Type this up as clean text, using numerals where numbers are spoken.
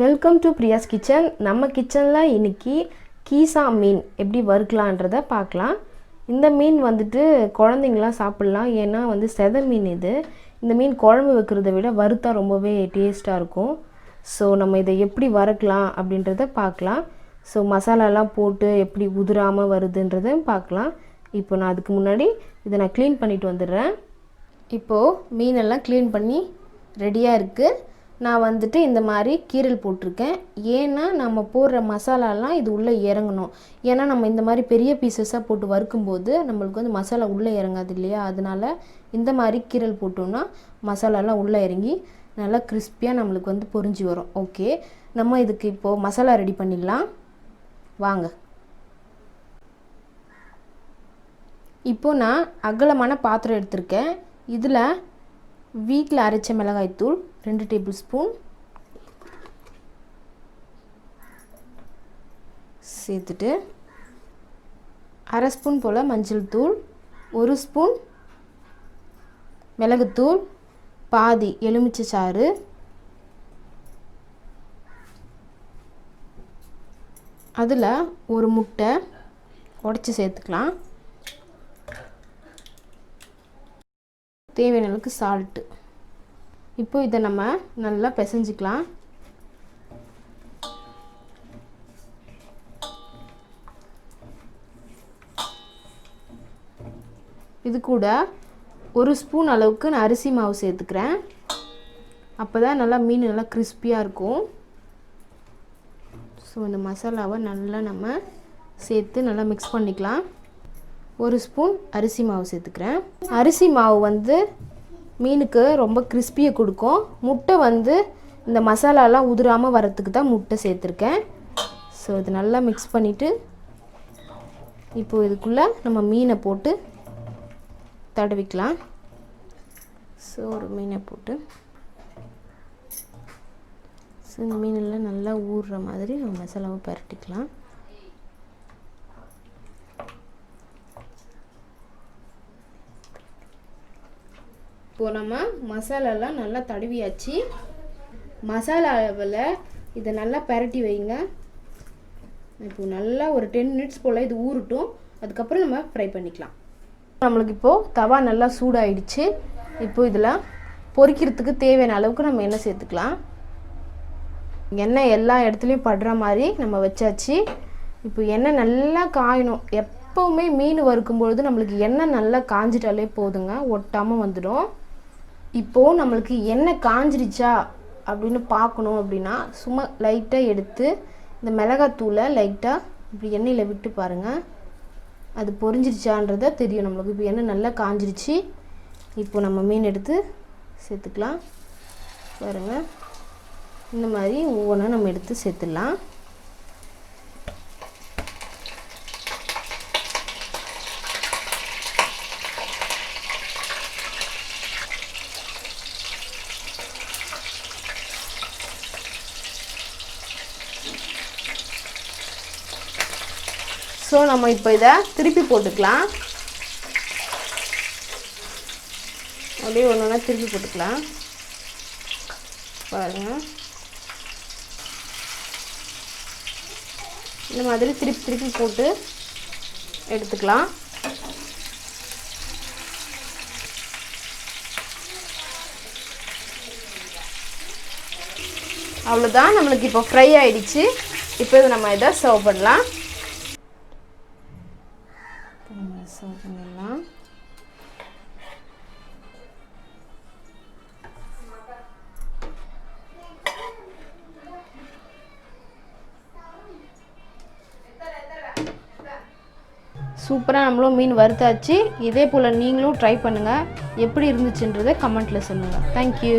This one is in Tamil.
Welcome to Priya's kitchen. நம்ம கிச்சனில் இன்றைக்கி கீசா மீன் எப்படி வறுக்கலான்றதை பார்க்கலாம். இந்த மீன் வந்துட்டு குழந்தைங்களாம் சாப்பிட்லாம். ஏன்னா செதை மீன் இது. இந்த மீன் குழம்பு வைக்கிறத விட வறுத்தா ரொம்பவே டேஸ்ட்டாக இருக்கும். ஸோ நம்ம இதை எப்படி வறுக்கலாம் அப்படின்றத பார்க்கலாம். ஸோ மசாலாலாம் போட்டு எப்படி உதிராமல் வருதுன்றதை பார்க்கலாம். இப்போ நான் அதுக்கு முன்னாடி இதை நான் க்ளீன் பண்ணிவிட்டு வந்துடுறேன். இப்போது மீனெல்லாம் க்ளீன் பண்ணி ரெடியாக இருக்குது. நான் வந்துட்டு இந்த மாதிரி கீரல் போட்டிருக்கேன். ஏன்னா நம்ம போடுற மசாலாலாம் இது உள்ளே இறங்கணும். ஏன்னா நம்ம இந்த மாதிரி பெரிய பீசஸாக போட்டு வறுக்கும்போது நம்மளுக்கு மசாலா உள்ளே இறங்காது இல்லையா? அதனால் இந்த மாதிரி கீரல் போட்டோம்னா மசாலாலாம் உள்ளே இறங்கி நல்லா கிறிஸ்பியாக நம்மளுக்கு பொரிஞ்சு வரும். ஓகே, நம்ம இதுக்கு இப்போது மசாலா ரெடி பண்ணிடலாம் வாங்க. இப்போது நான் அகலமான பாத்திரம் எடுத்திருக்கேன். இதில் வீட்டில் அரைச்ச மிளகாய்த்தூள் 2 டேபிள் ஸ்பூன் சேர்த்துட்டு, 1/2 ஸ்பூன் போல் மஞ்சள் தூள், 1 ஸ்பூன் மிளகுத்தூள், பாதி எலுமிச்சை சாறு, அதில் ஒரு முட்டை உடைச்சி சேர்த்துக்கலாம், தேவையான அளவுக்கு சால்ட்டு. இப்போ இதை நம்ம நல்லா பிசைஞ்சிக்கலாம். இது கூட 1 ஸ்பூன் அளவுக்கு நான் அரிசி மாவு சேர்த்துக்கிறேன். அப்போ தான் நல்லா மீன் நல்லா கிறிஸ்பியாக இருக்கும். ஸோ இந்த மசாலாவை நல்லா நம்ம சேர்த்து நல்லா மிக்ஸ் பண்ணிக்கலாம். 1 ஸ்பூன் அரிசி மாவு சேர்த்துக்கிறேன். அரிசி மாவு மீனுக்கு ரொம்ப கிறிஸ்பியை கொடுக்கும். முட்டை இந்த மசாலாலாம் உதிராமல் வரத்துக்கு தான் முட்டை சேர்த்துருக்கேன். ஸோ இது நல்லா மிக்ஸ் பண்ணிவிட்டு இப்போது இதுக்குள்ளே நம்ம மீனை போட்டு தடவிக்கலாம். ஸோ ஒரு மீனை போட்டு ஸோ இந்த மீனெல்லாம் நல்லா ஊறுற மாதிரி நம்ம மசாலாவை பரட்டிக்கலாம். இப்போது நம்ம மசாலாலாம் நல்லா தடவியாச்சு. மசாலாவில் இதை நல்லா பரட்டி வைங்க. இப்போ நல்லா ஒரு 10 மினிட்ஸ் போல் இது ஊறட்டும். அதுக்கப்புறம் நம்ம ஃப்ரை பண்ணிக்கலாம். நம்மளுக்கு இப்போது தவா நல்லா சூடாயிடுச்சு. இப்போது இதில் பொரிக்கிறதுக்கு தேவையான அளவுக்கு நம்ம எண்ணெய் சேர்த்துக்கலாம். எண்ணெய் எல்லா இடத்துலையும் படுற மாதிரி நம்ம வச்சாச்சு. இப்போ எண்ணெய் நல்லா காயணும். எப்போவுமே மீன் வறுக்கும்பொழுது நம்மளுக்கு எண்ணெய் நல்லா காஞ்சிட்டாலே போதுங்க, ஒட்டாமல் வந்துடும். இப்போது நம்மளுக்கு எண்ணெய் காஞ்சிருச்சா அப்படின்னு பார்க்கணும். அப்படின்னா சும்மா லைட்டாக எடுத்து இந்த மிளகாத்தூளை லைட்டாக இப்படி எண்ணெயில் விட்டு பாருங்கள், அது பொரிஞ்சிருச்சான்றதை தெரியும் நம்மளுக்கு. இப்போ எண்ணெய் நல்லா காஞ்சிருச்சு. இப்போது நம்ம மீன் எடுத்து சேர்த்துக்கலாம். பாருங்கள், இந்த மாதிரி ஒவ்வொன்றா நம்ம எடுத்து சேர்த்துடலாம். ஸோ நம்ம இப்போ இதை திருப்பி போட்டுக்கலாம். அப்படியே ஒன்று ஒன்றா திருப்பி போட்டுக்கலாம். பாருங்கள், இந்த மாதிரி திருப்பி திருப்பி போட்டு எடுத்துக்கலாம். அவ்வளோதான், நம்மளுக்கு இப்போ ஃப்ரை ஆகிடுச்சு. இப்போ இது நம்ம இதை சர்வ் பண்ணலாம். சர்வ் பண்ணிடலாம். சூப்பராக நம்மளும் மீன் வறுத்தாச்சு. இதே போல் நீங்களும் ட்ரை பண்ணுங்கள். எப்படி இருந்துச்சுன்றதை கமெண்ட்டில் சொல்லுங்கள். தேங்க்யூ.